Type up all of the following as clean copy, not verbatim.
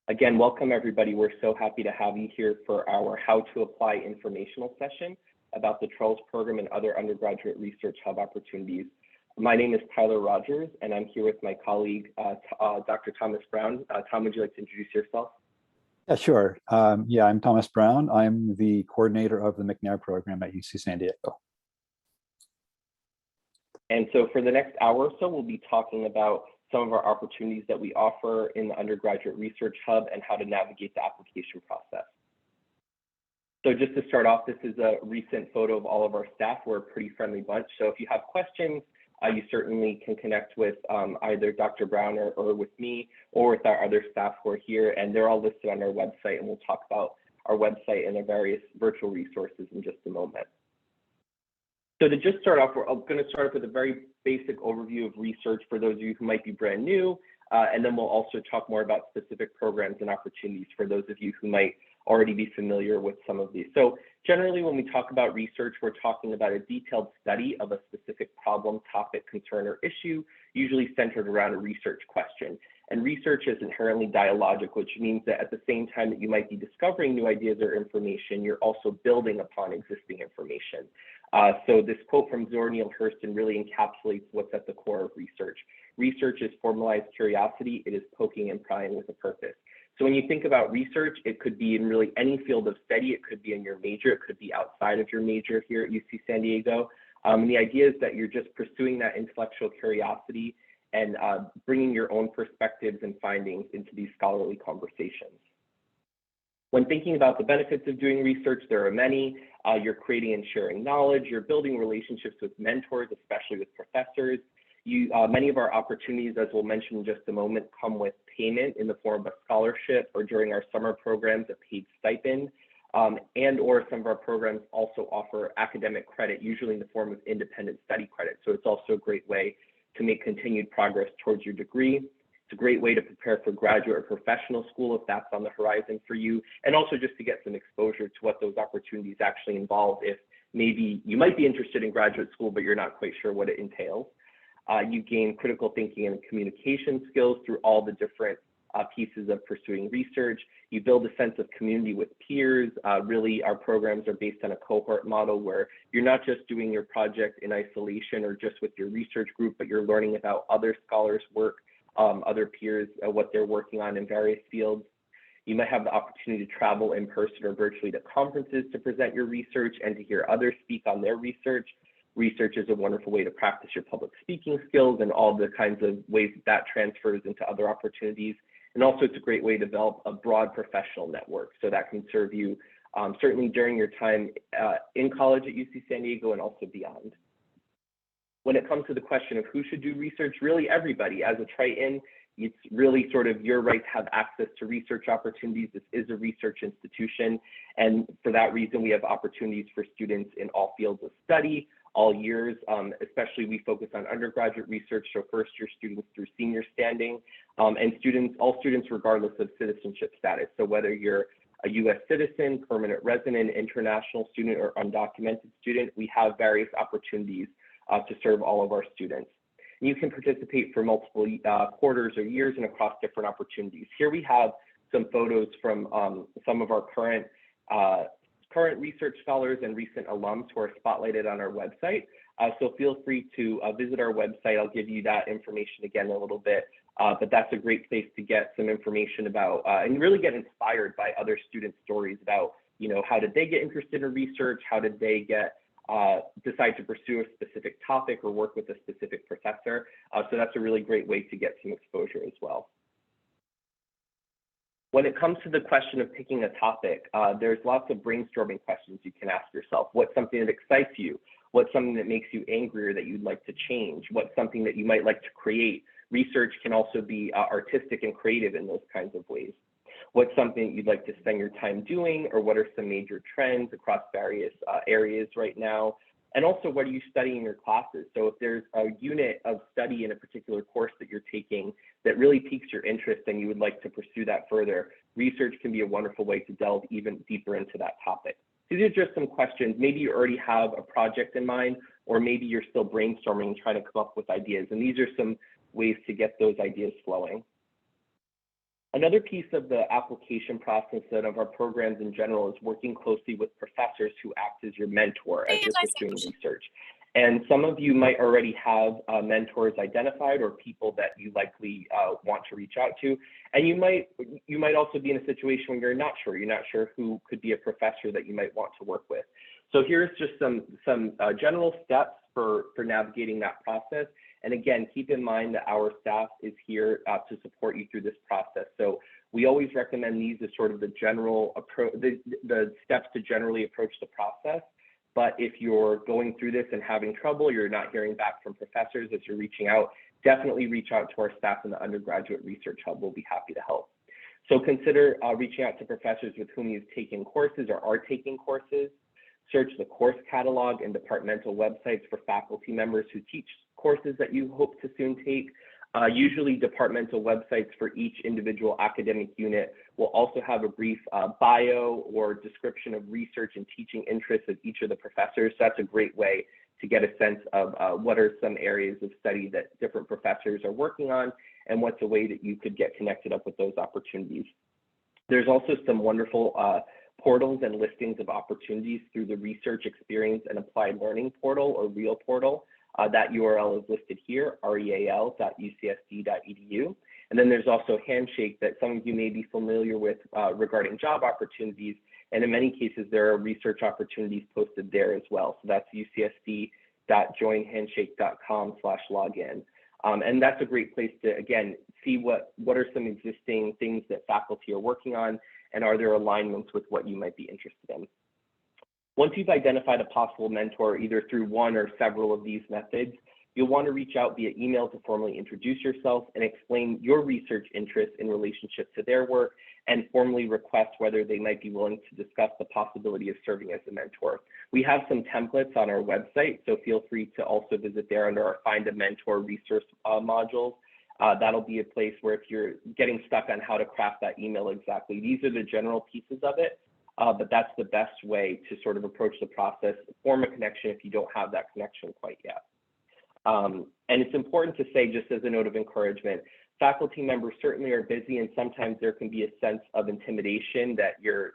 Again, welcome everybody. We're so happy to have you here for our How to Apply informational session about the TRELS program and other undergraduate research hub opportunities. My name is Tyler Rogers, and I'm here with my colleague, Dr. Thomas Brown. Tom, would you like to introduce yourself? Yeah, sure. I'm Thomas Brown. I'm the coordinator of the McNair program at UC San Diego. And so for the next hour or so, we'll be talking about some of our opportunities that we offer in the Undergraduate Research Hub and how to navigate the application process. So just to start off, this is a recent photo of all of our staff. We're a pretty friendly bunch. So if you have questions, you certainly can connect with either Dr. Brown or with me or with our other staff who are here. And they're all listed on our website. And we'll talk about our website and the various virtual resources in just a moment. So to just start off, we're going to start off with a very basic overview of research for those of you who might be brand new, and then we'll also talk more about specific programs and opportunities for those of you who might already be familiar with some of these. So generally, when we talk about research, we're talking about a detailed study of a specific problem, topic, concern, or issue, usually centered around a research question. And research is inherently dialogic, which means that at the same time that you might be discovering new ideas or information, you're also building upon existing information. So this quote from Zora Neale Hurston really encapsulates what's at the core of research. Research is formalized curiosity. It is poking and prying with a purpose. So when you think about research, it could be in really any field of study. It could be in your major. It could be outside of your major here at UC San Diego. And the idea is that you're just pursuing that intellectual curiosity and bringing your own perspectives and findings into these scholarly conversations. When thinking about the benefits of doing research, there are many. You're creating and sharing knowledge. You're building relationships with mentors, especially with professors. Many of our opportunities, as we'll mention in just a moment, come with payment in the form of a scholarship, or during our summer programs, a paid stipend, and or some of our programs also offer academic credit, usually in the form of independent study credit. So it's also a great way to make continued progress towards your degree. It's a great way to prepare for graduate or professional school if that's on the horizon for you, and also just to get some exposure to what those opportunities actually involve if maybe you might be interested in graduate school, but you're not quite sure what it entails. You gain critical thinking and communication skills through all the different pieces of pursuing research. You build a sense of community with peers. Really, our programs are based on a cohort model where you're not just doing your project in isolation or just with your research group, but you're learning about other scholars' work, other peers, what they're working on in various fields. You might have the opportunity to travel in person or virtually to conferences to present your research and to hear others speak on their research. Research is a wonderful way to practice your public speaking skills and all the kinds of ways that transfers into other opportunities. And also it's a great way to develop a broad professional network. So that can serve you certainly during your time in college at UC San Diego and also beyond. When it comes to the question of who should do research, really everybody. As a Triton, it's really sort of your right to have access to research opportunities. This is a research institution. And for that reason, we have opportunities for students in all fields of study, all years, especially we focus on undergraduate research, so first-year students through senior standing, and all students regardless of citizenship status. So whether you're a US citizen, permanent resident, international student, or undocumented student, we have various opportunities to serve all of our students. And you can participate for multiple quarters or years and across different opportunities. Here we have some photos from some of our current research scholars and recent alums who are spotlighted on our website. So feel free to visit our website. I'll give you that information again in a little bit, but that's a great place to get some information about and really get inspired by other student stories about, how did they get interested in research? How did they decide to pursue a specific topic or work with a specific professor? So that's a really great way to get some exposure as well. When it comes to the question of picking a topic, there's lots of brainstorming questions you can ask yourself. What's something that excites you? What's something that makes you angry or that you'd like to change? What's something that you might like to create? Research can also be artistic and creative in those kinds of ways. What's something you'd like to spend your time doing, or what are some major trends across various areas right now? And also, what are you studying in your classes? So if there's a unit of study in a particular course that you're taking that really piques your interest and you would like to pursue that further, research can be a wonderful way to delve even deeper into that topic. These are just some questions. Maybe you already have a project in mind, or maybe you're still brainstorming and trying to come up with ideas. And these are some ways to get those ideas flowing. Another piece of the application process and of our programs in general is working closely with professors who act as your mentor as you're pursuing research. And some of you might already have mentors identified or people that you likely want to reach out to. And you might also be in a situation where you're not sure who could be a professor that you might want to work with. So here's just some general steps for navigating that process. And again, keep in mind that our staff is here to support you through this process. So we always recommend these as sort of the general approach, the steps to generally approach the process. But if you're going through this and having trouble, you're not hearing back from professors as you're reaching out, definitely reach out to our staff in the Undergraduate Research Hub. We'll be happy to help. So consider reaching out to professors with whom you've taken courses or are taking courses. Search the course catalog and departmental websites for faculty members who teach courses that you hope to soon take. Usually departmental websites for each individual academic unit will also have a brief bio or description of research and teaching interests of each of the professors. So that's a great way to get a sense of what are some areas of study that different professors are working on and what's a way that you could get connected up with those opportunities. There's also some wonderful portals and listings of opportunities through the Research Experience and Applied Learning portal or REAL portal. That URL is listed here, real.ucsd.edu. And then there's also Handshake that some of you may be familiar with regarding job opportunities. And in many cases, there are research opportunities posted there as well. So that's ucsd.joinhandshake.com/login. And that's a great place to, again, see what are some existing things that faculty are working on, and are there alignments with what you might be interested in. Once you've identified a possible mentor, either through one or several of these methods, you'll want to reach out via email to formally introduce yourself and explain your research interests in relationship to their work, and formally request whether they might be willing to discuss the possibility of serving as a mentor. We have some templates on our website, so feel free to also visit there under our Find a Mentor resource modules. That'll be a place where if you're getting stuck on how to craft that email exactly, these are the general pieces of it. But that's the best way to sort of approach the process, form a connection if you don't have that connection quite yet. And it's important to say, just as a note of encouragement, faculty members certainly are busy, and sometimes there can be a sense of intimidation that you're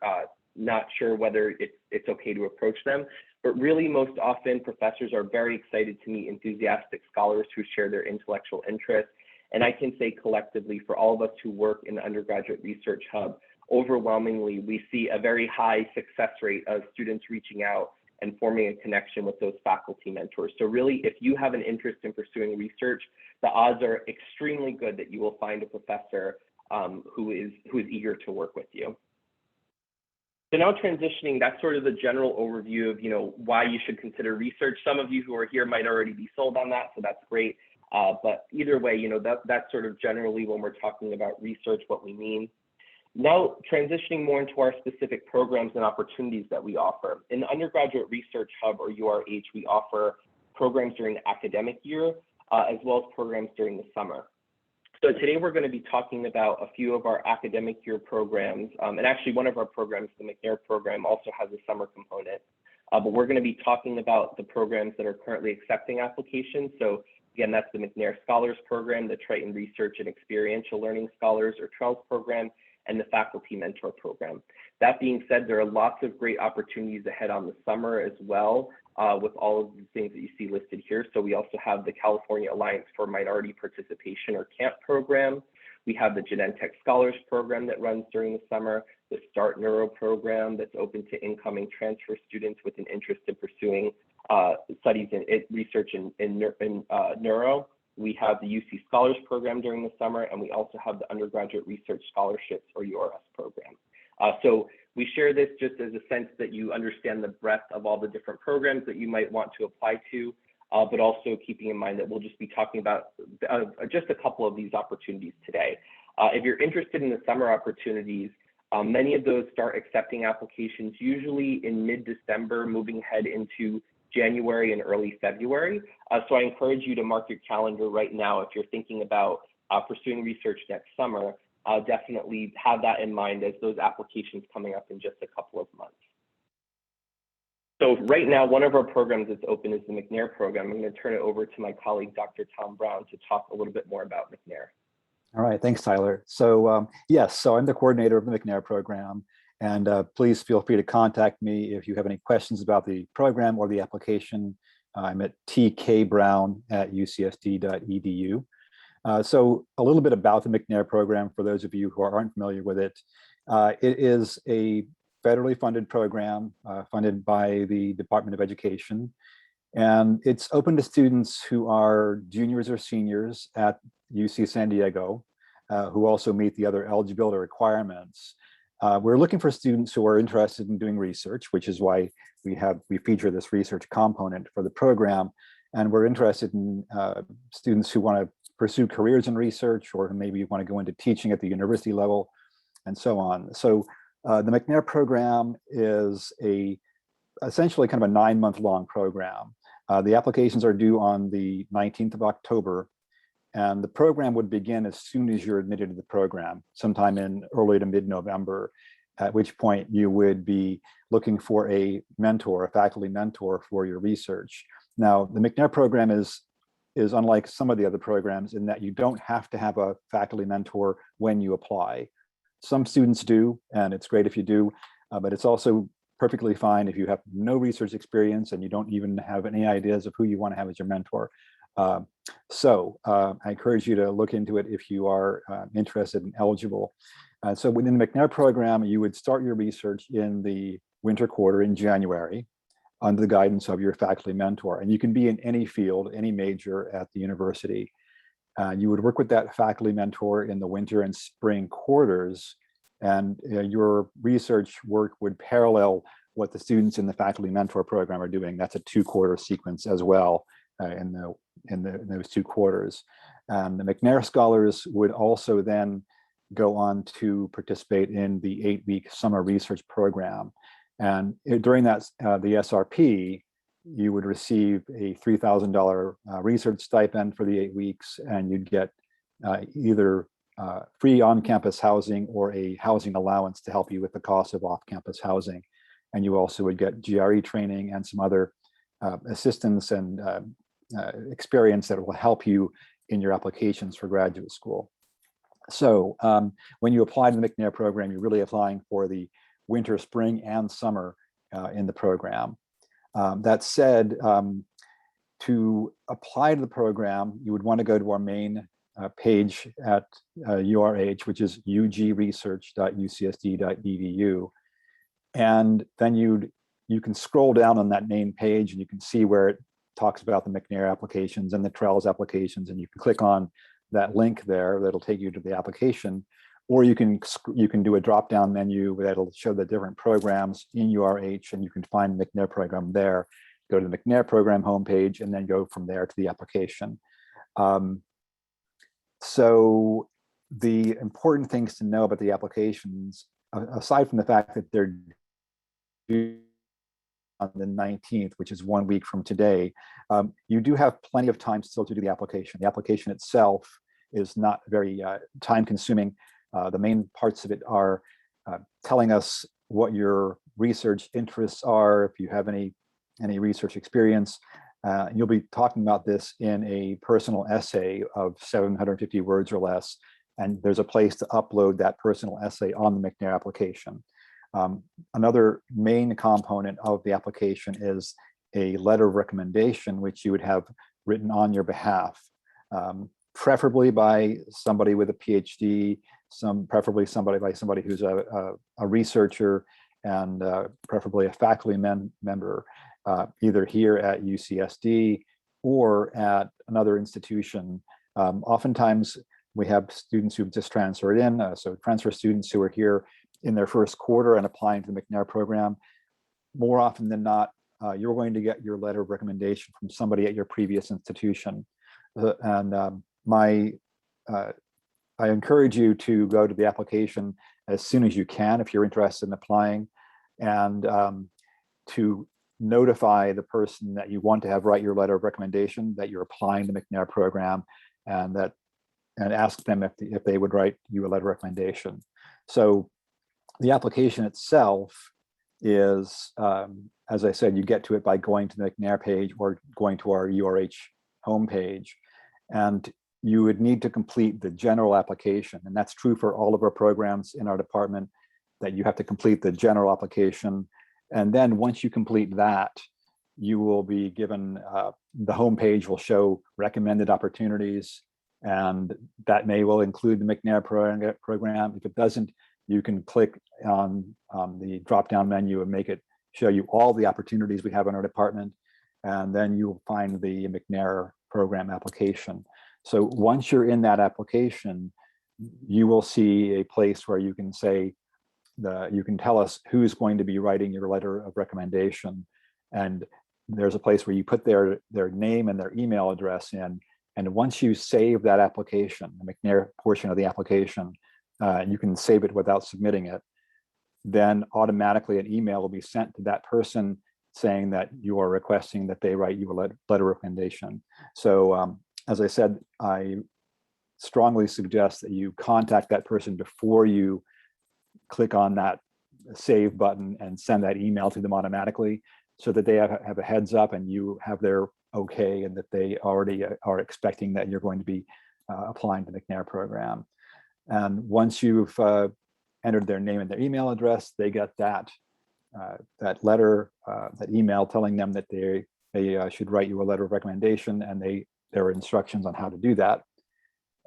not sure whether it's okay to approach them. But really, most often, professors are very excited to meet enthusiastic scholars who share their intellectual interests. And I can say collectively, for all of us who work in the Undergraduate Research Hub, overwhelmingly, we see a very high success rate of students reaching out and forming a connection with those faculty mentors. So really, if you have an interest in pursuing research, the odds are extremely good that you will find a professor who is eager to work with you. So now transitioning, that's sort of the general overview of why you should consider research. Some of you who are here might already be sold on that, so that's great. But either way, that's sort of generally when we're talking about research, what we mean. Now, transitioning more into our specific programs and opportunities that we offer. In the Undergraduate Research Hub, or URH, we offer programs during the academic year, as well as programs during the summer. So today we're going to be talking about a few of our academic year programs, and actually one of our programs, the McNair program, also has a summer component. But we're going to be talking about the programs that are currently accepting applications. So again, that's the McNair Scholars Program, the Triton Research and Experiential Learning Scholars, or TRELS program, and the Faculty Mentor Program. That being said, there are lots of great opportunities ahead on the summer as well, with all of the things that you see listed here. So we also have the California Alliance for Minority Participation, or CAMP program. We have the Genentech Scholars Program that runs during the summer, the START Neuro program that's open to incoming transfer students with an interest in pursuing studies in research in neuro. We have the UC Scholars Program during the summer, and we also have the Undergraduate Research Scholarships, or URS program. So we share this just as a sense that you understand the breadth of all the different programs that you might want to apply to, but also keeping in mind that we'll just be talking about just a couple of these opportunities today. If you're interested in the summer opportunities, many of those start accepting applications usually in mid-December, moving ahead into January and early February. So I encourage you to mark your calendar right now if you're thinking about pursuing research next summer. Definitely have that in mind, as those applications coming up in just a couple of months. So right now, one of our programs that's open is the McNair program. I'm going to turn it over to my colleague, Dr. Tom Brown, to talk a little bit more about McNair. All right, thanks, Tyler. So yes, so I'm the coordinator of the McNair program, and please feel free to contact me if you have any questions about the program or the application. I'm at tkbrown@ucsd.edu. So a little bit about the McNair program for those of you who aren't familiar with it. It is a federally funded program funded by the Department of Education. And it's open to students who are juniors or seniors at UC San Diego, who also meet the other eligibility requirements. We're looking for students who are interested in doing research, which is why we feature this research component for the program. And we're interested in students who want to pursue careers in research, or who maybe want to go into teaching at the university level, and so on. So the McNair program is essentially kind of a 9-month-long program. The applications are due on the 19th of October, and the program would begin as soon as you're admitted to the program, sometime in early to mid-November, at which point you would be looking for a mentor, a faculty mentor for your research. Now, the McNair program is unlike some of the other programs in that you don't have to have a faculty mentor when you apply. Some students do, and it's great if you do, but it's also perfectly fine if you have no research experience and you don't even have any ideas of who you want to have as your mentor. I encourage you to look into it if you are interested and eligible. So within the McNair program, you would start your research in the winter quarter in January under the guidance of your faculty mentor. And you can be in any field, any major at the university. You would work with that faculty mentor in the winter and spring quarters, and your research work would parallel what the students in the faculty mentor program are doing. That's a 2-quarter sequence as well in those 2 quarters. The McNair scholars would also then go on to participate in the 8-week summer research program. And during that, the SRP, you would receive a $3,000 research stipend for the 8 weeks, and you'd get either free on-campus housing or a housing allowance to help you with the cost of off-campus housing. And you also would get GRE training and some other assistance and experience that will help you in your applications for graduate school. So when you apply to the McNair program, you're really applying for the winter, spring, and summer in the program. That said, to apply to the program, you would want to go to our main page at URH, which is ugresearch.ucsd.edu. And then you can scroll down on that main page and you can see where it talks about the McNair applications and the TRELS applications, and you can click on that link there that'll take you to the application. Or you can do a drop-down menu that'll show the different programs in URH, and you can find the McNair program there. Go to the McNair program homepage, and then go from there to the application. So the important things to know about the applications, aside from the fact that they're due on the 19th, which is 1 week from today, you do have plenty of time still to do the application. The application itself is not very time-consuming. The main parts of it are telling us what your research interests are, if you have any research experience. You'll be talking about this in a personal essay of 750 words or less, and there's a place to upload that personal essay on the McNair application. Another main component of the application is a letter of recommendation, which you would have written on your behalf, preferably by somebody with a PhD, preferably somebody who's a researcher, and preferably a faculty member, either here at UCSD or at another institution. Oftentimes we have students who've just transferred in, so transfer students who are here in their first quarter and applying to the McNair program. More often than not, you're going to get your letter of recommendation from somebody at your previous institution. I encourage you to go to the application as soon as you can if you're interested in applying, and to notify the person that you want to have write your letter of recommendation that you're applying to the McNair program, and ask them if they would write you a letter of recommendation. So the application itself is as I said, you get to it by going to the McNair page or going to our URH homepage. And you would need to complete the general application. And that's true for all of our programs in our department, that you have to complete the general application. And then once you complete that, you will be given, the homepage will show recommended opportunities, and that will include the McNair program. If it doesn't, you can click on the drop-down menu and make it show you all the opportunities we have in our department, and then you'll find the McNair program application. So once you're in that application, you will see a place where you can say, you can tell us who's going to be writing your letter of recommendation. And there's a place where you put their name and their email address in. And once you save that application, the McNair portion of the application, and you can save it without submitting it, then automatically an email will be sent to that person saying that you are requesting that they write you a letter of recommendation. So as I said, I strongly suggest that you contact that person before you click on that save button and send that email to them automatically, so that they have a heads up and you have their okay, and that they already are expecting that you're going to be applying to the McNair program. And once you've entered their name and their email address, they get that letter, that email telling them that they should write you a letter of recommendation, and there are instructions on how to do that.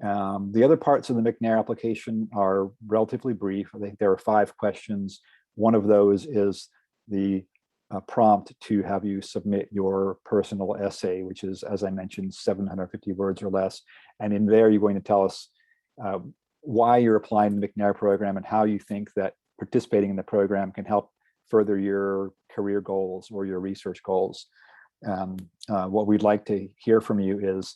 The other parts of the McNair application are relatively brief. I think there are 5 questions. One of those is the prompt to have you submit your personal essay, which is, as I mentioned, 750 words or less. And in there, you're going to tell us why you're applying the McNair program and how you think that participating in the program can help further your career goals or your research goals. What we'd like to hear from you is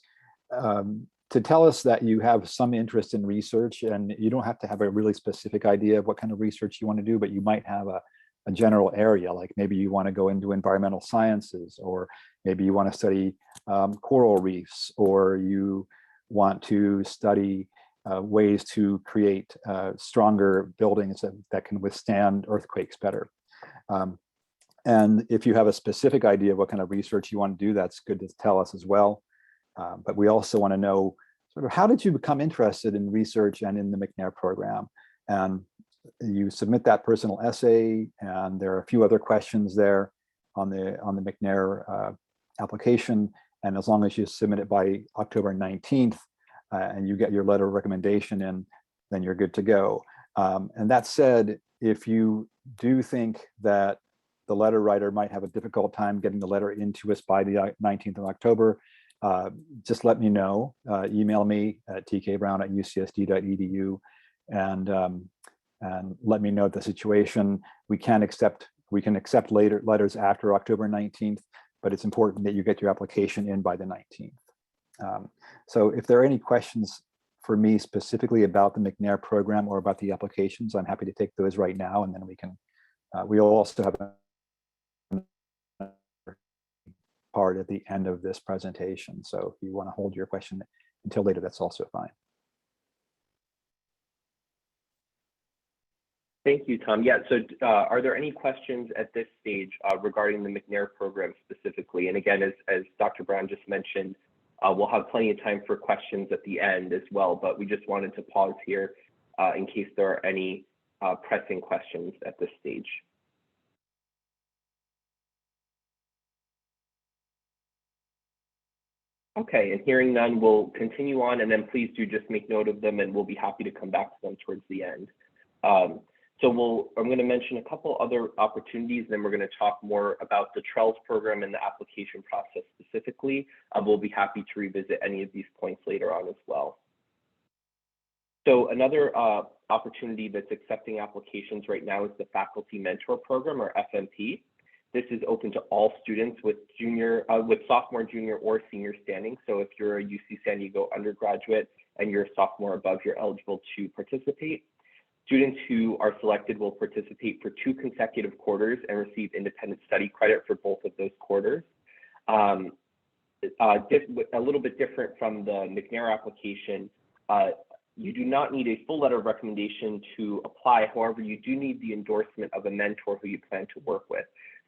to tell us that you have some interest in research, and you don't have to have a really specific idea of what kind of research you want to do, but you might have a general area, like maybe you want to go into environmental sciences, or maybe you want to study coral reefs, or you want to study ways to create stronger buildings that can withstand earthquakes better. And if you have a specific idea of what kind of research you want to do, that's good to tell us as well. But we also want to know sort of, how did you become interested in research and in the McNair program? And you submit that personal essay, and there are a few other questions there on the McNair application. And as long as you submit it by October 19th and you get your letter of recommendation in, then you're good to go. And that said, if you do think that the letter writer might have a difficult time getting the letter into us by the 19th of October, just let me know. Email me at tkbrown@ucsd.edu and let me know the situation. We can accept letters after October 19th, but it's important that you get your application in by the 19th. So if there are any questions for me specifically about the McNair program or about the applications, I'm happy to take those right now, and then we can. We'll also have a part at the end of this presentation. So if you want to hold your question until later, that's also fine. Thank you, Tom. Yeah, so are there any questions at this stage regarding the McNair program specifically? And again, as Dr. Brown just mentioned, we'll have plenty of time for questions at the end as well, but we just wanted to pause here in case there are any pressing questions at this stage. Okay, and hearing none, we'll continue on, and then please do just make note of them, and we'll be happy to come back to them towards the end. So I'm going to mention a couple other opportunities, and then we're going to talk more about the TRELS program and the application process specifically. We'll be happy to revisit any of these points later on as well. So another opportunity that's accepting applications right now is the Faculty Mentor Program, or FMP. This is open to all students with sophomore, junior, or senior standing. So if you're a UC San Diego undergraduate and you're a sophomore above, you're eligible to participate. Students who are selected will participate for 2 consecutive quarters and receive independent study credit for both of those quarters. A little bit different from the McNair application, you do not need a full letter of recommendation to apply. However, you do need the endorsement of a mentor who you plan to work with.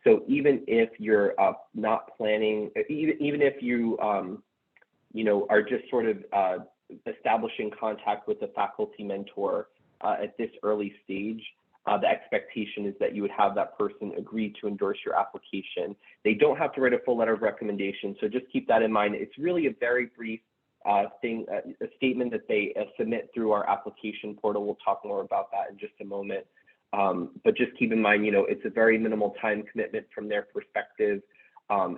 So even if you're not planning, even if you, are just sort of establishing contact with a faculty mentor at this early stage, the expectation is that you would have that person agree to endorse your application. They don't have to write a full letter of recommendation, so just keep that in mind. It's really a very brief a statement that they submit through our application portal. We'll talk more about that in just a moment. But just keep in mind, it's a very minimal time commitment from their perspective.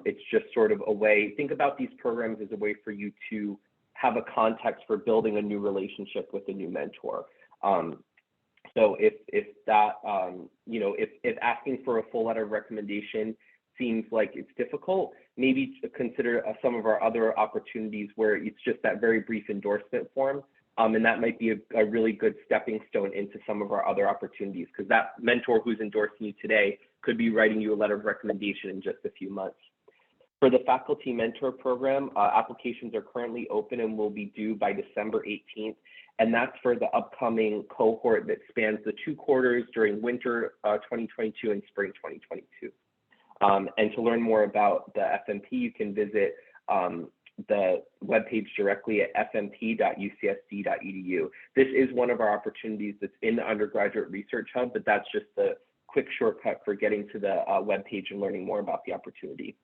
It's just sort of a way, think about these programs as a way for you to have a context for building a new relationship with a new mentor. So if that, if asking for a full letter of recommendation seems like it's difficult, maybe consider some of our other opportunities where it's just that very brief endorsement form. And that might be a really good stepping stone into some of our other opportunities, because that mentor who's endorsing you today could be writing you a letter of recommendation in just a few months. For the faculty mentor program, applications are currently open and will be due by December 18th. And that's for the upcoming cohort that spans the 2 quarters during winter 2022 and spring 2022. And to learn more about the FMP, you can visit the webpage directly at fmp.ucsd.edu. This is one of our opportunities that's in the Undergraduate Research Hub, but that's just a quick shortcut for getting to the webpage and learning more about the opportunity.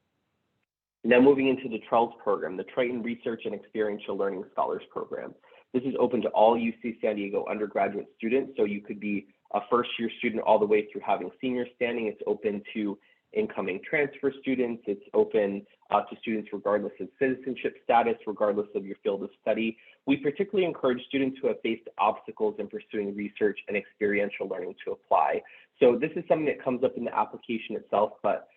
Now moving into the TRELS program, the Triton Research and Experiential Learning Scholars Program. This is open to all UC San Diego undergraduate students, so you could be a first-year student all the way through having senior standing. It's open to incoming transfer students. It's open to students regardless of citizenship status, regardless of your field of study. We particularly encourage students who have faced obstacles in pursuing research and experiential learning to apply. So this is something that comes up in the application itself, but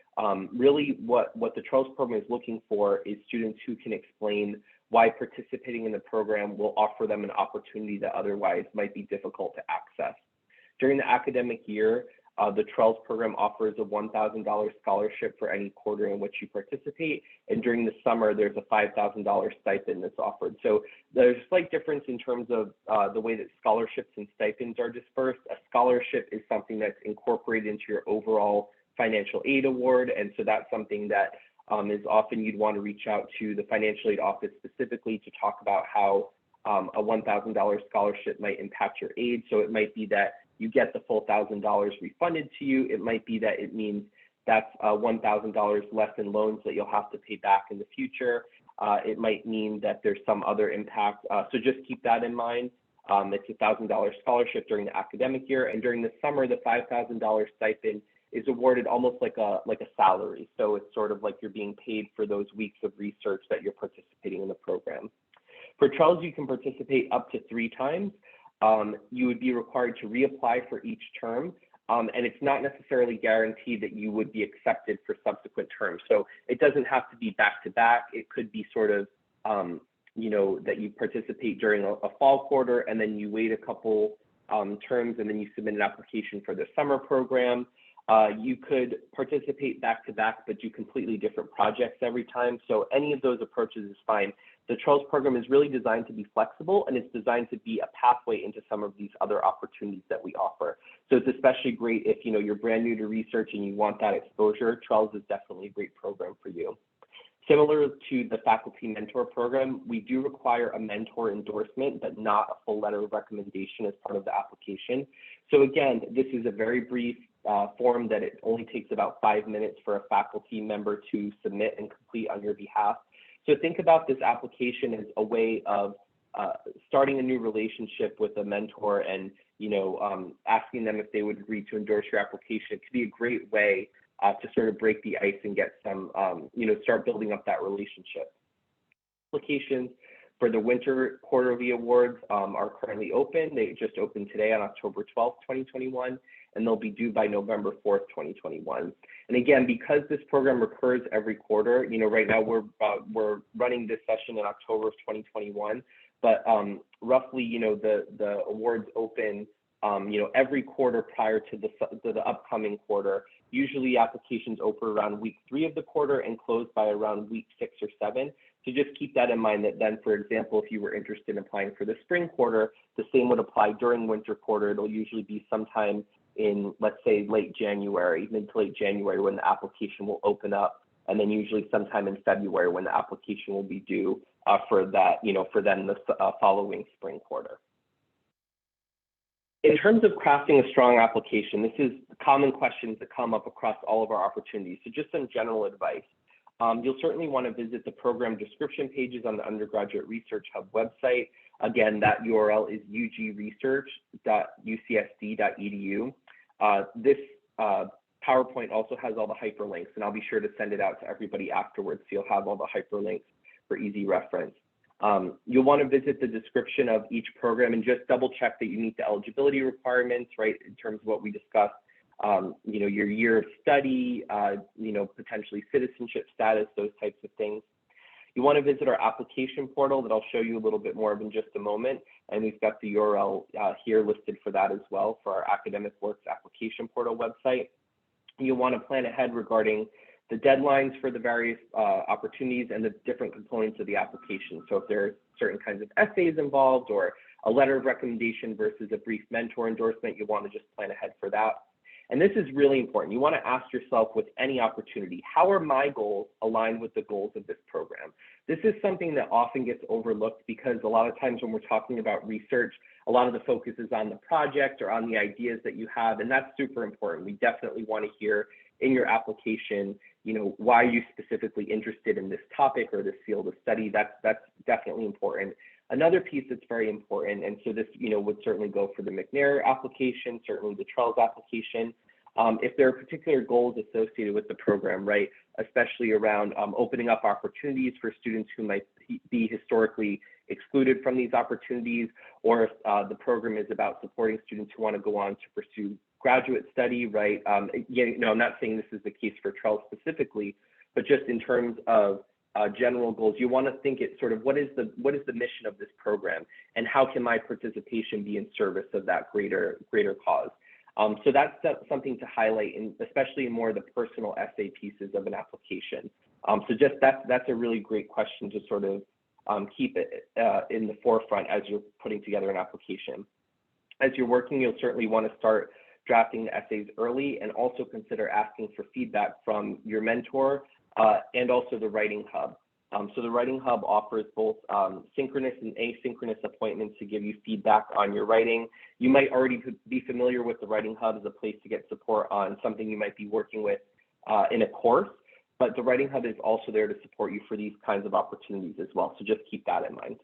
really what the TRELS program is looking for is students who can explain why participating in the program will offer them an opportunity that otherwise might be difficult to access. During the academic year, the TRELS program offers a $1,000 scholarship for any quarter in which you participate, and during the summer, there's a $5,000 stipend that's offered. So there's a slight difference in terms of the way that scholarships and stipends are dispersed. A scholarship is something that's incorporated into your overall financial aid award, and so that's something that is often you'd want to reach out to the financial aid office specifically to talk about how a $1,000 scholarship might impact your aid. So it might be that you get the full $1,000 refunded to you. It might be that it means that's $1,000 less in loans that you'll have to pay back in the future. It might mean that there's some other impact. So just keep that in mind. It's a $1,000 scholarship during the academic year, and during the summer, the $5,000 stipend is awarded almost like a salary. So it's sort of like you're being paid for those weeks of research that you're participating in the program. For TRELS, you can participate up to 3 times. You would be required to reapply for each term, and it's not necessarily guaranteed that you would be accepted for subsequent terms. So it doesn't have to be back-to-back. It could be sort of, that you participate during a fall quarter, and then you wait a couple terms, and then you submit an application for the summer program. You could participate back-to-back, but do completely different projects every time. So any of those approaches is fine. The TRELS program is really designed to be flexible, and it's designed to be a pathway into some of these other opportunities that we offer. So it's especially great if you're brand new to research and you want that exposure. TRELS is definitely a great program for you. Similar to the faculty mentor program, we do require a mentor endorsement, but not a full letter of recommendation as part of the application. So again, this is a very brief form that it only takes about 5 minutes for a faculty member to submit and complete on your behalf. So think about this application as a way of starting a new relationship with a mentor and asking them if they would agree to endorse your application. It could be a great way to sort of break the ice and get some, start building up that relationship. Applications for the winter quarterly awards are currently open. They just opened today on October 12th, 2021, and they'll be due by November 4th, 2021. And again, because this program recurs every quarter, right now we're running this session in October of 2021, but roughly, the awards open, every quarter prior to the upcoming quarter. Usually applications open around week 3 of the quarter and close by around week 6 or 7. So just keep that in mind that then, for example, if you were interested in applying for the spring quarter, the same would apply during winter quarter. It'll usually be sometime in, let's say, late January, mid to late January, when the application will open up, and then usually sometime in February when the application will be due for that, for then the following spring quarter. In terms of crafting a strong application, this is common questions that come up across all of our opportunities. So just some general advice. You'll certainly want to visit the program description pages on the Undergraduate Research Hub website. Again, that URL is ugresearch.ucsd.edu. This PowerPoint also has all the hyperlinks, and I'll be sure to send it out to everybody afterwards, so you'll have all the hyperlinks for easy reference. You'll want to visit the description of each program and just double check that you meet the eligibility requirements, right, in terms of what we discussed, your year of study, potentially citizenship status, those types of things. You want to visit our application portal that I'll show you a little bit more of in just a moment, and we've got the URL here listed for that as well for our Academic Works application portal website. You'll want to plan ahead regarding the deadlines for the various opportunities and the different components of the application. So if there are certain kinds of essays involved or a letter of recommendation versus a brief mentor endorsement, you want to just plan ahead for that. And this is really important. You want to ask yourself with any opportunity, how are my goals aligned with the goals of this program? This is something that often gets overlooked because a lot of times when we're talking about research, a lot of the focus is on the project or on the ideas that you have, and that's super important. We definitely want to hear in your application, why are you specifically interested in this topic or this field of study? That's definitely important. Another piece that's very important, and so this, would certainly go for the McNair application, certainly the TRELS application. If there are particular goals associated with the program, right, especially around opening up opportunities for students who might be historically excluded from these opportunities, or if the program is about supporting students who want to go on to pursue graduate study, right? I'm not saying this is the case for TRELS specifically, but just in terms of general goals, you want to think it sort of what is the mission of this program, and how can my participation be in service of that greater cause? So that's something to highlight, especially in more of the personal essay pieces of an application. So just that's a really great question to sort of keep it in the forefront as you're putting together an application. As you're working, you'll certainly want to start drafting the essays early, and also consider asking for feedback from your mentor and also the Writing Hub. So the Writing Hub offers both synchronous and asynchronous appointments to give you feedback on your writing. You might already be familiar with the Writing Hub as a place to get support on something you might be working with in a course, but the Writing Hub is also there to support you for these kinds of opportunities as well. So just keep that in mind.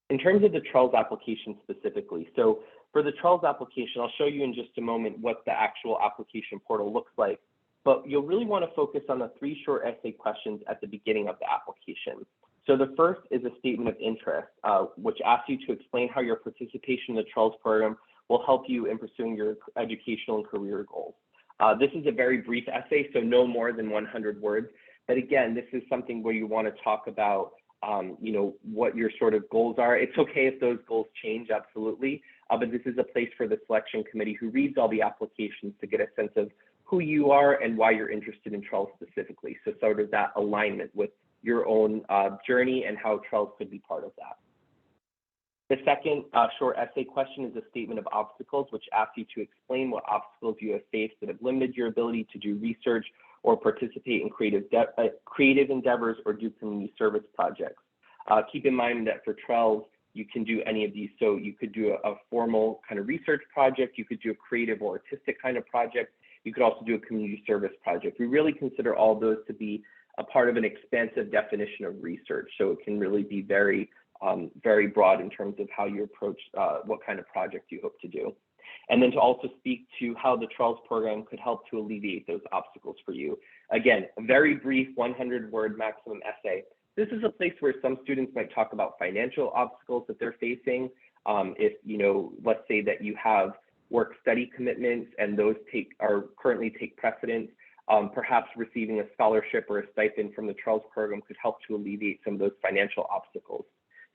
In terms of the TRELS application specifically, so for the TRELS application, I'll show you in just a moment what the actual application portal looks like, but you'll really want to focus on the 3 short essay questions at the beginning of the application. So the first is a statement of interest, which asks you to explain how your participation in the TRELS program will help you in pursuing your educational and career goals. This is a very brief essay, so no more than 100 words. But again, this is something where you want to talk about what your sort of goals are. It's okay if those goals change, absolutely. But this is a place for the selection committee who reads all the applications to get a sense of who you are and why you're interested in TRELS specifically. So sort of that alignment with your own journey and how TRELS could be part of that. The second short essay question is a statement of obstacles, which asks you to explain what obstacles you have faced that have limited your ability to do research or participate in creative endeavors or do community service projects. Keep in mind that for TRELS, you can do any of these. So you could do a formal kind of research project, you could do a creative or artistic kind of project, you could also do a community service project. We really consider all those to be a part of an expansive definition of research. So it can really be very, very broad in terms of how you approach what kind of project you hope to do. And then to also speak to how the TRELS program could help to alleviate those obstacles for you. Again, a very brief 100-word maximum essay. This is a place where some students might talk about financial obstacles that they're facing. If, let's say that you have work-study commitments and those currently take precedence, perhaps receiving a scholarship or a stipend from the TRELS program could help to alleviate some of those financial obstacles.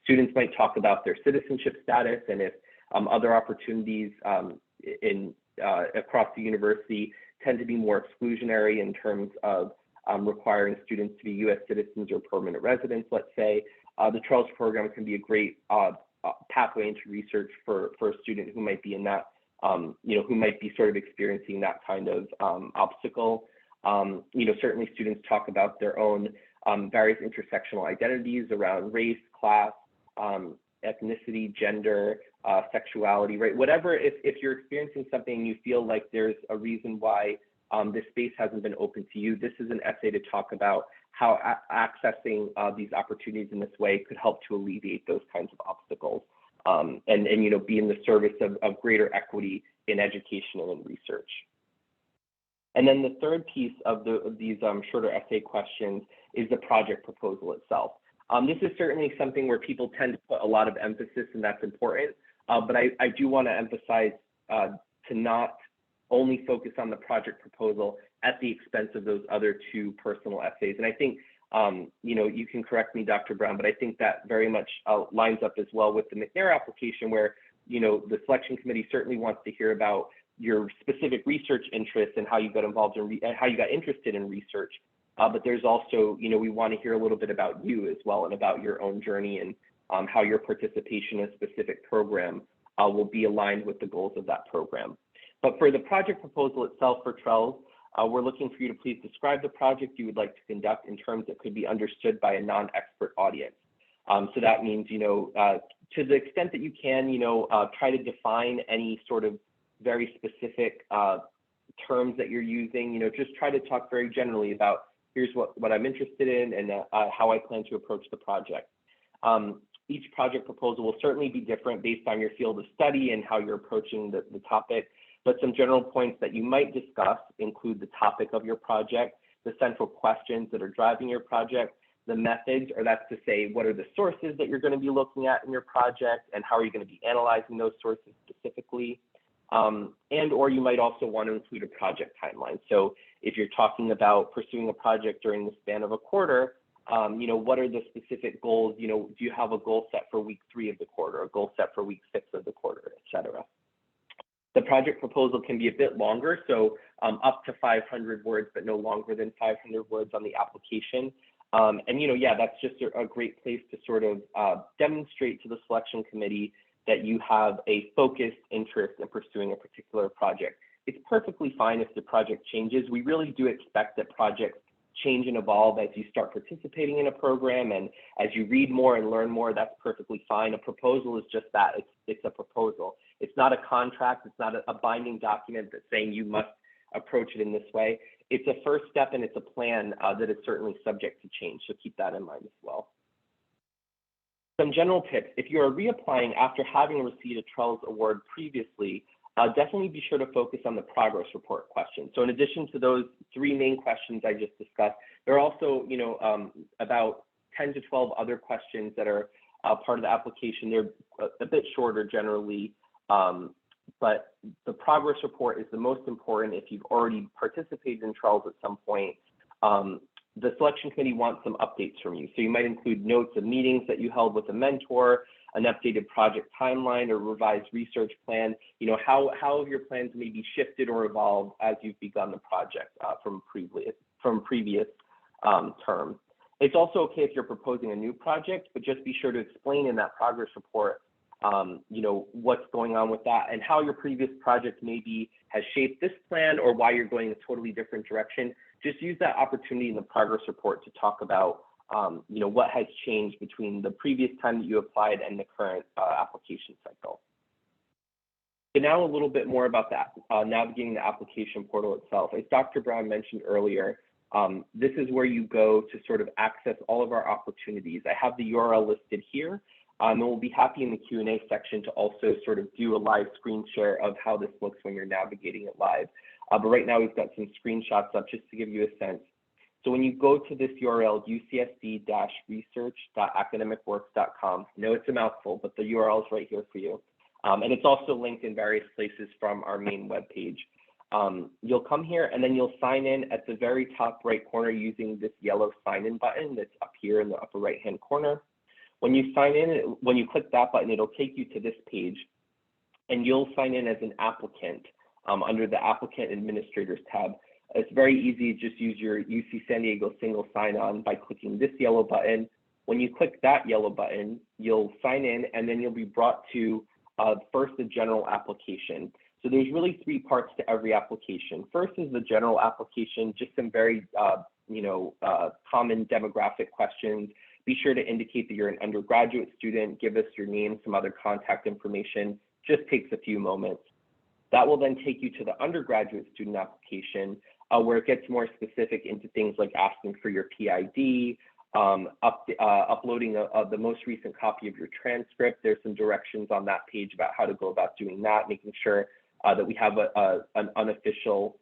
Students might talk about their citizenship status, and if other opportunities across the university tend to be more exclusionary in terms of requiring students to be U.S. citizens or permanent residents, let's say, the TRELS program can be a great pathway into research for a student who might be in that who might be sort of experiencing that kind of obstacle. Certainly students talk about their own various intersectional identities around race, class, ethnicity, gender, sexuality, right? Whatever, if you're experiencing something and you feel like there's a reason why this space hasn't been open to you, this is an essay to talk about how accessing these opportunities in this way could help to alleviate those kinds of obstacles and be in the service of greater equity in education and in research. And then the third piece of these shorter essay questions is the project proposal itself. This is certainly something where people tend to put a lot of emphasis, and that's important, but I do want to emphasize to not only focus on the project proposal at the expense of those other two personal essays. And I think, you can correct me, Dr. Brown, but I think that very much lines up as well with the McNair application, where, the selection committee certainly wants to hear about your specific research interests and how you got involved in how you got interested in research. But there's also, we want to hear a little bit about you as well and about your own journey and how your participation in a specific program will be aligned with the goals of that program. But for the project proposal itself for TRELS, we're looking for you to please describe the project you would like to conduct in terms that could be understood by a non-expert audience. So that means, to the extent that you can, try to define any sort of very specific terms that you're using, just try to talk very generally about here's what I'm interested in and how I plan to approach the project. Each project proposal will certainly be different based on your field of study and how you're approaching the topic, but some general points that you might discuss include the topic of your project, the central questions that are driving your project, the methods, or that's to say, what are the sources that you're going to be looking at in your project and how are you going to be analyzing those sources specifically? And or you might also want to include a project timeline. So if you're talking about pursuing a project during the span of a quarter, what are the specific goals? Do you have a goal set for week 3 of the quarter, a goal set for week 6 of the quarter, et cetera? The project proposal can be a bit longer, so up to 500 words, but no longer than 500 words on the application. That's just a great place to sort of demonstrate to the selection committee that you have a focused interest in pursuing a particular project. It's perfectly fine if the project changes. We really do expect that projects change and evolve as you start participating in a program, and as you read more and learn more, that's perfectly fine. A proposal is just that, it's a proposal. It's not a contract, it's not a binding document that's saying you must approach it in this way. It's a first step and it's a plan that is certainly subject to change, so keep that in mind as well. Some general tips: if you are reapplying after having received a TRELS award previously, definitely be sure to focus on the progress report questions. So in addition to those 3 main questions I just discussed, there are also, about 10 to 12 other questions that are part of the application. They're a bit shorter generally, but the progress report is the most important if you've already participated in TRELS at some point. The selection committee wants some updates from you. So you might include notes of meetings that you held with a mentor, an updated project timeline or revised research plan. How have your plans maybe shifted or evolved as you've begun the project from previous terms. It's also okay if you're proposing a new project, but just be sure to explain in that progress report what's going on with that and how your previous project maybe has shaped this plan or why you're going in a totally different direction. Just use that opportunity in the progress report to talk about what has changed between the previous time that you applied and the current application cycle. So now a little bit more about that, navigating the application portal itself. As Dr. Brown mentioned earlier, this is where you go to sort of access all of our opportunities. I have the URL listed here, and we'll be happy in the Q&A section to also sort of do a live screen share of how this looks when you're navigating it live. But right now we've got some screenshots up just to give you a sense. So when you go to this URL, ucsd-research.academicworks.com, I know it's a mouthful, but the URL is right here for you. And it's also linked in various places from our main webpage. You'll come here and then you'll sign in at the very top right corner using this yellow sign in button that's up here in the upper right hand corner. When you sign in, when you click that button, it'll take you to this page and you'll sign in as an applicant under the applicant administrators tab. It's very easy. Just use your UC San Diego single sign-on by clicking this yellow button. When you click that yellow button, you'll sign in and then you'll be brought to first the general application. So there's really three parts to every application. First is the general application, just some very common demographic questions. Be sure to indicate that you're an undergraduate student, give us your name, some other contact information, just takes a few moments. That will then take you to the undergraduate student application, where it gets more specific into things like asking for your PID, uploading the most recent copy of your transcript. There's some directions on that page about how to go about doing that, making sure that we have an unofficial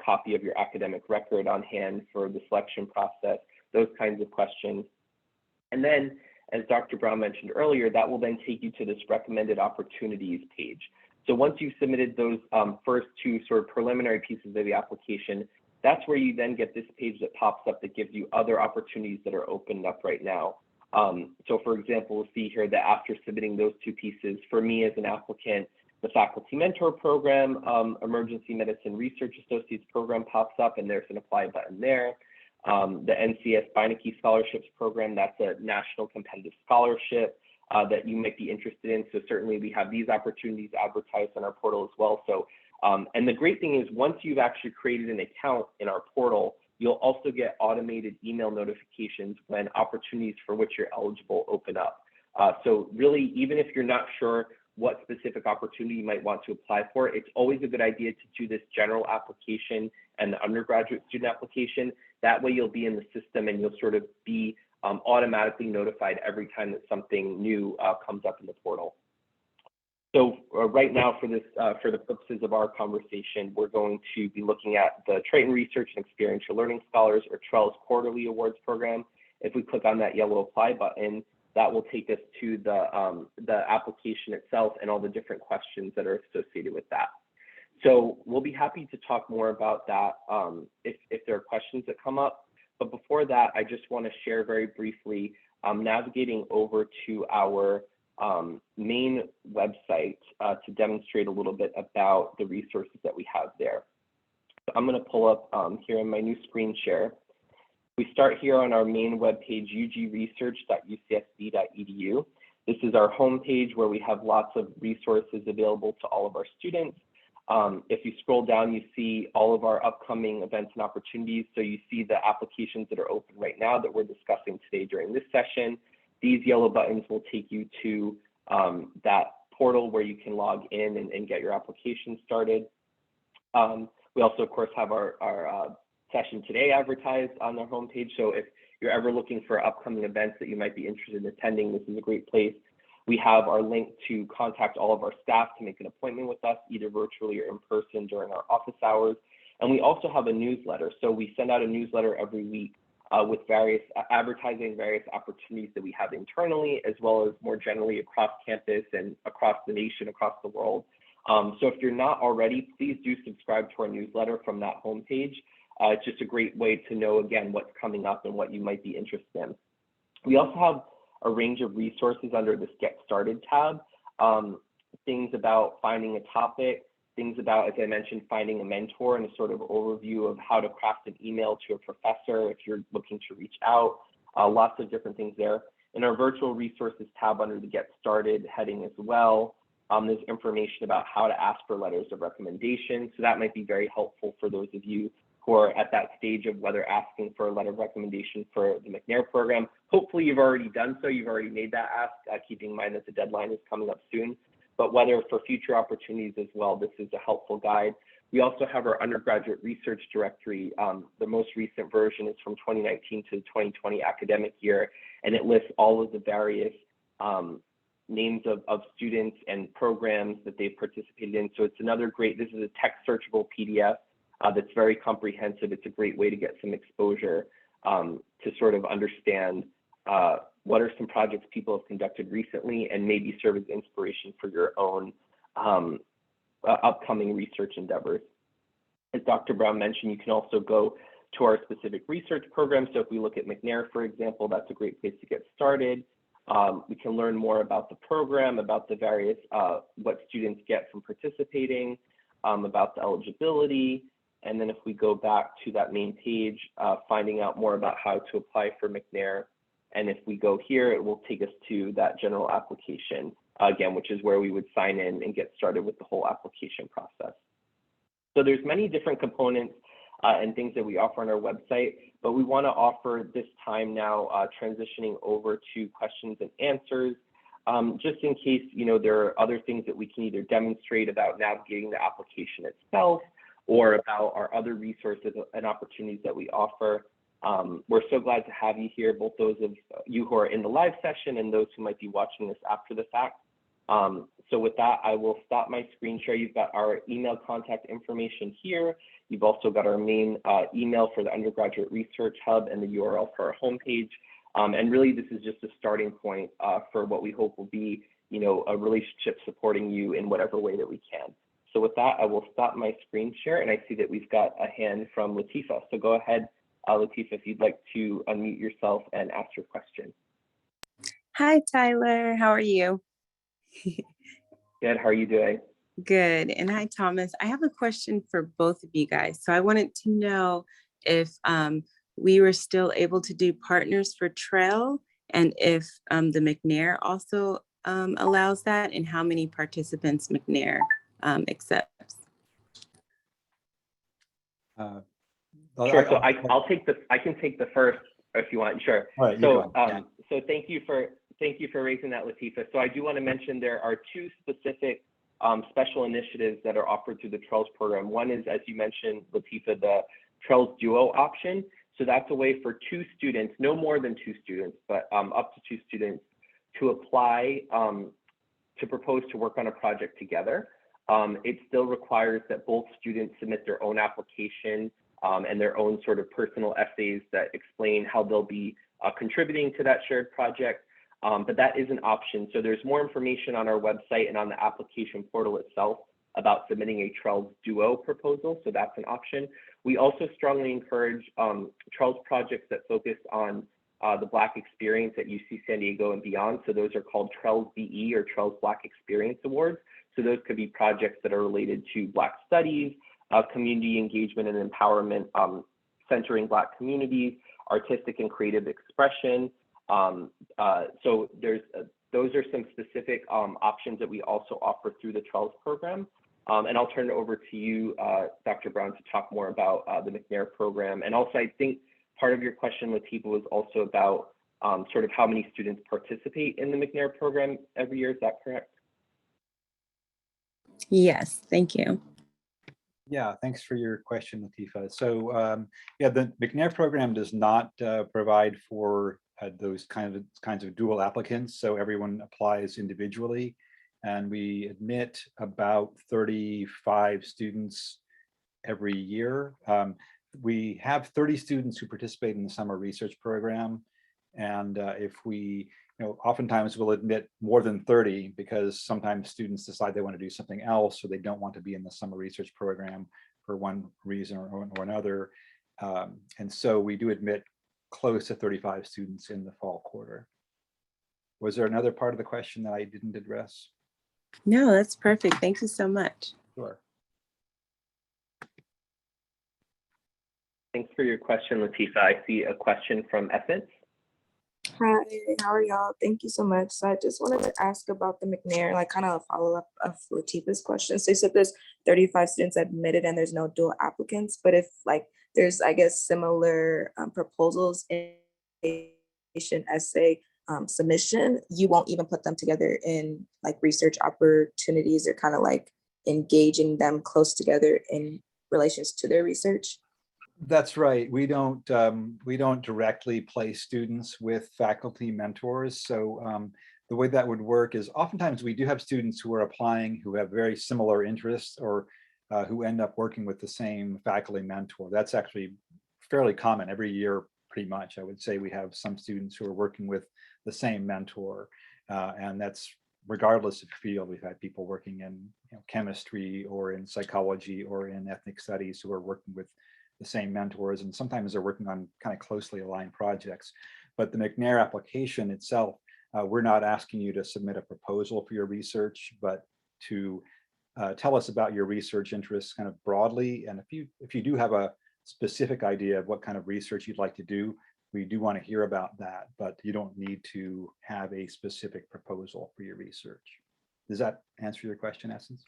copy of your academic record on hand for the selection process, those kinds of questions. And then, as Dr. Brown mentioned earlier, that will then take you to this recommended opportunities page. So once you've submitted those first two sort of preliminary pieces of the application, that's where you then get this page that pops up that gives you other opportunities that are opened up right now. So for example, we'll see here that after submitting those two pieces, for me as an applicant, the Faculty Mentor Program, Emergency Medicine Research Associates Program pops up, and there's an apply button there. The NCS Beinecke Scholarships Program, that's a national competitive scholarship that you might be interested in. So certainly we have these opportunities advertised on our portal as well. So, and the great thing is once you've actually created an account in our portal, you'll also get automated email notifications when opportunities for which you're eligible open up. So really, even if you're not sure what specific opportunity you might want to apply for, it's always a good idea to do this general application and the undergraduate student application. That way you'll be in the system and you'll sort of be automatically notified every time that something new comes up in the portal. So right now for the purposes of our conversation, we're going to be looking at the Triton Research and Experiential Learning Scholars, or TRELS, Quarterly Awards Program. If we click on that yellow apply button, that will take us to the application itself and all the different questions that are associated with that. So we'll be happy to talk more about that if there are questions that come up. But before that, I just want to share very briefly navigating over to our main website to demonstrate a little bit about the resources that we have there. So I'm going to pull up here in my new screen share. We start here on our main webpage, ugresearch.ucsb.edu. This is our homepage where we have lots of resources available to all of our students. If you scroll down, you see all of our upcoming events and opportunities. So you see the applications that are open right now that we're discussing today during this session. These yellow buttons will take you to that portal where you can log in and get your application started. We also, of course, have our session today advertised on our homepage. So if you're ever looking for upcoming events that you might be interested in attending, this is a great place. We have our link to contact all of our staff to make an appointment with us, either virtually or in person during our office hours. And we also have a newsletter. So we send out a newsletter every week with various advertising, various opportunities that we have internally, as well as more generally across campus and across the nation, across the world. So if you're not already, please do subscribe to our newsletter from that homepage. It's just a great way to know, again, what's coming up and what you might be interested in. We also have a range of resources under this Get Started tab, things about finding a topic, things about, as I mentioned, finding a mentor, and a sort of overview of how to craft an email to a professor if you're looking to reach out, lots of different things there. In our virtual resources tab under the Get Started heading as well, there's information about how to ask for letters of recommendation. So that might be very helpful for those of you who are at that stage of whether asking for a letter of recommendation for the McNair program. Hopefully you've already done so, you've already made that ask, keeping in mind that the deadline is coming up soon. But whether for future opportunities as well, this is a helpful guide. We also have our undergraduate research directory. The most recent version is from 2019 to the 2020 academic year, and it lists all of the various names of students and programs that they've participated in. So it's another great, this is a text searchable PDF. That's very comprehensive. It's a great way to get some exposure to sort of understand what are some projects people have conducted recently and maybe serve as inspiration for your own upcoming research endeavors. As Dr. Brown mentioned, you can also go to our specific research program. So if we look at McNair, for example, that's a great place to get started. We can learn more about the program, about the various, what students get from participating, about the eligibility. And then if we go back to that main page, finding out more about how to apply for McNair. And if we go here, it will take us to that general application. again, which is where we would sign in and get started with the whole application process. So there's many different components and things that we offer on our website, but we want to offer this time now transitioning over to questions and answers, just in case, you know, there are other things that we can either demonstrate about navigating the application itself or about our other resources and opportunities that we offer. We're so glad to have you here, both those of you who are in the live session and those who might be watching this after the fact. So with that, I will stop my screen share. You've got our email contact information here. You've also got our main email for the Undergraduate Research Hub and the URL for our homepage. And really, this is just a starting point for what we hope will be, you know, a relationship supporting you in whatever way that we can. So with that, I will stop my screen share, and I see that we've got a hand from Latifa. So go ahead, Latifa, if you'd like to unmute yourself and ask your question. Hi, Tyler. How are you? Good. How are you doing? Good. And hi, Thomas. I have a question for both of you guys. So I wanted to know if we were still able to do partners for TREL, and if the McNair also allows that, and how many participants McNair accepts. Sure. So I can take the first if you want. Sure. Right, so so thank you for raising that, Latifa. So I do want to mention there are two specific special initiatives that are offered through the TRELS program. One is, as you mentioned, Latifa, the TRELS Duo option. So that's a way for two students, no more than two students, but up to two students, to apply to propose to work on a project together. It still requires that both students submit their own application and their own sort of personal essays that explain how they'll be contributing to that shared project. But that is an option. So there's more information on our website and on the application portal itself about submitting a TRELS Duo proposal. So that's an option. We also strongly encourage TRELS projects that focus on the Black experience at UC San Diego and beyond. So those are called TRELS BE or TRELS Black Experience Awards. So those could be projects that are related to Black studies, community engagement and empowerment, centering Black communities, artistic and creative expression. So those are some specific options that we also offer through the TRELS program. And I'll turn it over to you, Dr. Brown, to talk more about the McNair program. And also, I think part of your question, Latifa, was also about sort of how many students participate in the McNair program every year. Is that correct? Yes, thank you. Yeah, thanks for your question, Latifa. So yeah, the McNair program does not provide for those kinds of dual applicants. So everyone applies individually, and we admit about 35 students every year. We have 30 students who participate in the summer research program. And if we, oftentimes we'll admit more than 30 because sometimes students decide they want to do something else, or they don't want to be in the summer research program for one reason or another. And so we do admit close to 35 students in the fall quarter. Was there another part of the question that I didn't address? No, that's perfect. Thank you so much. Sure. Thanks for your question, Latifa. I see a question from Essence. Hi, how are y'all? Thank you so much. So I just wanted to ask about the McNair, like kind of a follow-up of Latifa's question. So you said there's 35 students admitted and there's no dual applicants, but if like there's, I guess, similar proposals in essay submission, you won't even put them together in like research opportunities or kind of like engaging them close together in relations to their research? That's right. We don't directly place students with faculty mentors. So the way that would work is oftentimes we do have students who are applying who have very similar interests or who end up working with the same faculty mentor. That's actually fairly common every year, pretty much. I would say we have some students who are working with the same mentor, and that's regardless of field. We've had people working in chemistry or in psychology or in ethnic studies who are working with the same mentors, and sometimes they're working on kind of closely aligned projects. But the McNair application itself, we're not asking you to submit a proposal for your research, but to tell us about your research interests kind of broadly. And if you do have a specific idea of what kind of research you'd like to do, we do want to hear about that, but you don't need to have a specific proposal for your research. Does that answer your question, Essence?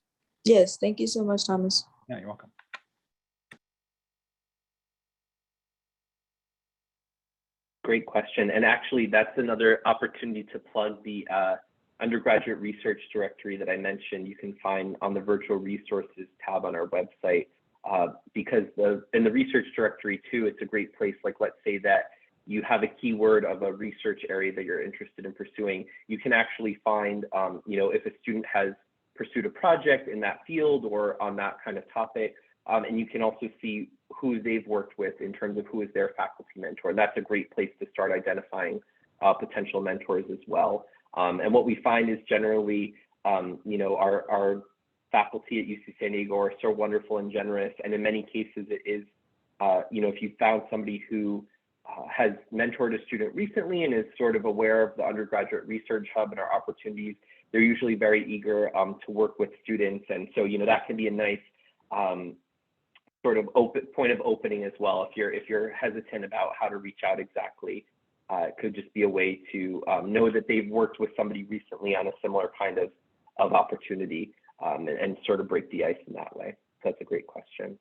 Yes, thank you so much, Thomas. Yeah, you're welcome. Great question. And actually, that's another opportunity to plug the undergraduate research directory that I mentioned. You can find on the virtual resources tab on our website, because in the research directory too, it's a great place. Like, let's say that you have a keyword of a research area that you're interested in pursuing. You can actually find, if a student has pursued a project in that field or on that kind of topic, and you can also see who they've worked with in terms of who is their faculty mentor. And that's a great place to start identifying potential mentors as well. And what we find is generally, our faculty at UC San Diego are so wonderful and generous. And in many cases, it is, if you found somebody who has mentored a student recently and is sort of aware of the Undergraduate Research Hub and our opportunities, they're usually very eager to work with students. And so, that can be a nice sort of point of opening as well. If you're hesitant about how to reach out exactly, it could just be a way to know that they've worked with somebody recently on a similar kind of opportunity, and sort of break the ice in that way. So that's a great question.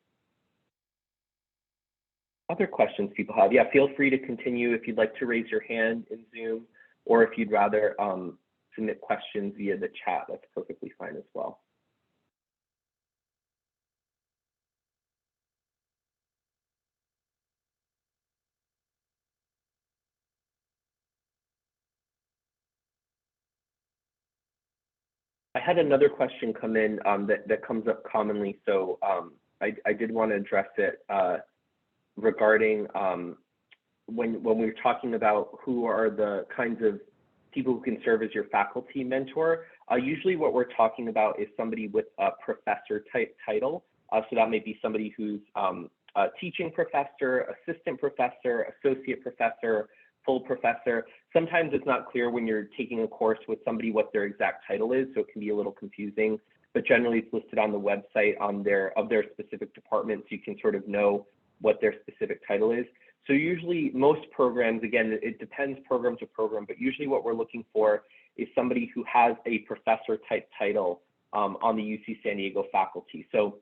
Other questions people have? Yeah, feel free to continue if you'd like to raise your hand in Zoom, or if you'd rather submit questions via the chat, that's perfectly fine as well. I had another question come in that comes up commonly, so I did want to address it regarding when we're talking about who are the kinds of people who can serve as your faculty mentor. Usually what we're talking about is somebody with a professor type title. So that may be somebody who's a teaching professor, assistant professor, associate professor, full professor. Sometimes it's not clear when you're taking a course with somebody what their exact title is, so it can be a little confusing. But generally it's listed on the website of their specific department, so you can sort of know what their specific title is. So usually most programs, again, it depends program to program, but usually what we're looking for is somebody who has a professor type title on the UC San Diego faculty. So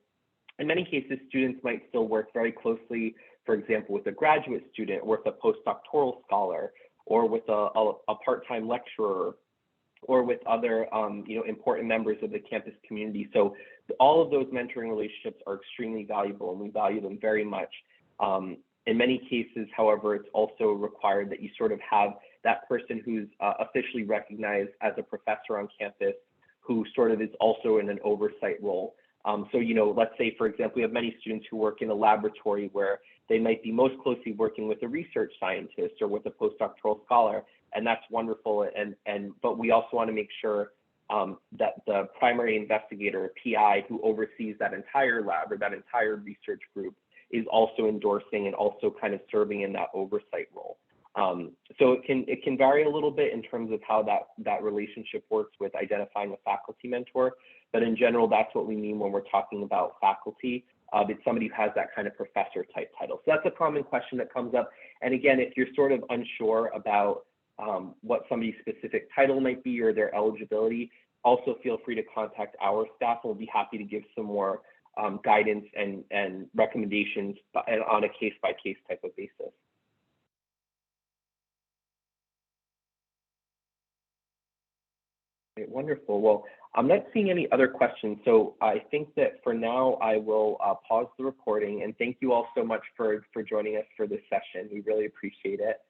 in many cases, students might still work very closely, for example, with a graduate student, or with a postdoctoral scholar, or with a part-time lecturer, or with other important members of the campus community. So all of those mentoring relationships are extremely valuable, and we value them very much. In many cases, however, it's also required that you sort of have that person who's officially recognized as a professor on campus, who sort of is also in an oversight role. So, let's say, for example, we have many students who work in a laboratory where they might be most closely working with a research scientist or with a postdoctoral scholar, and that's wonderful. But we also want to make sure that the primary investigator, PI, who oversees that entire lab or that entire research group, is also endorsing and also kind of serving in that oversight role. So it can vary a little bit in terms of how that relationship works with identifying a faculty mentor, but in general, that's what we mean when we're talking about faculty. It's somebody who has that kind of professor type title. So that's a common question that comes up. And again, if you're sort of unsure about what somebody's specific title might be or their eligibility, also feel free to contact our staff, and we'll be happy to give some more guidance and recommendations on a case-by-case type of basis. Okay, wonderful. Well, I'm not seeing any other questions, so I think that for now I will pause the recording, and thank you all so much for joining us for this session. We really appreciate it.